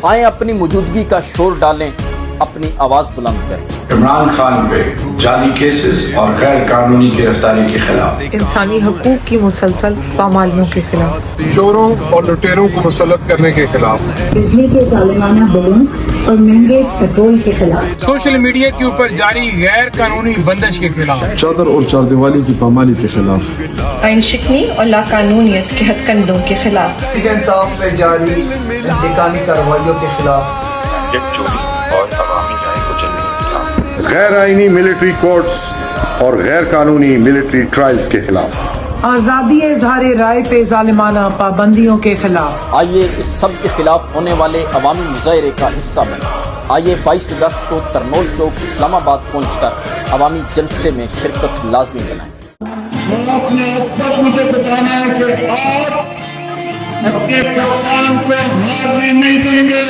آئیں اپنی موجودگی کا شور ڈالیں، اپنی آواز بلند کریں۔ عمران خان پہ جعلی کیسز اور غیر قانونی گرفتاری کے خلاف، انسانی حقوق کی مسلسل پامالیوں کے خلاف، چوروں اور لٹیروں کو مسلط کرنے کے خلاف، بجلی کے ظالمانہ بلوں اور مہنگے پیٹرول کے خلاف، سوشل میڈیا کے اوپر جاری غیر قانونی بندش کے خلاف، چادر اور چاردیوالی کی پامالی کے خلاف، آئین شکنی اور لاقانونیت کے ہتھ کنڈوں کے خلاف، انصاف پہ جاری انتقامی کارروائیوں کے خلاف، اور عوامی رائے کو چلنے کے خلاف، غیر آئینی ملٹری کورٹس اور غیر قانونی ملٹری ٹرائلز کے خلاف، آزادی اظہار رائے پہ ظالمانہ پابندیوں کے خلاف۔ آئیے اس سب کے خلاف ہونے والے عوامی مظاہرے کا حصہ بنیں۔ آئیے 22 اگست کو ترنول چوک اسلام آباد پہنچ کر عوامی جلسے میں شرکت لازمی بنائیں۔ آپ نے سب مجھے بتانا ہے کہ آپ اپنے کپتان کو ہارنے نہیں دیں گے۔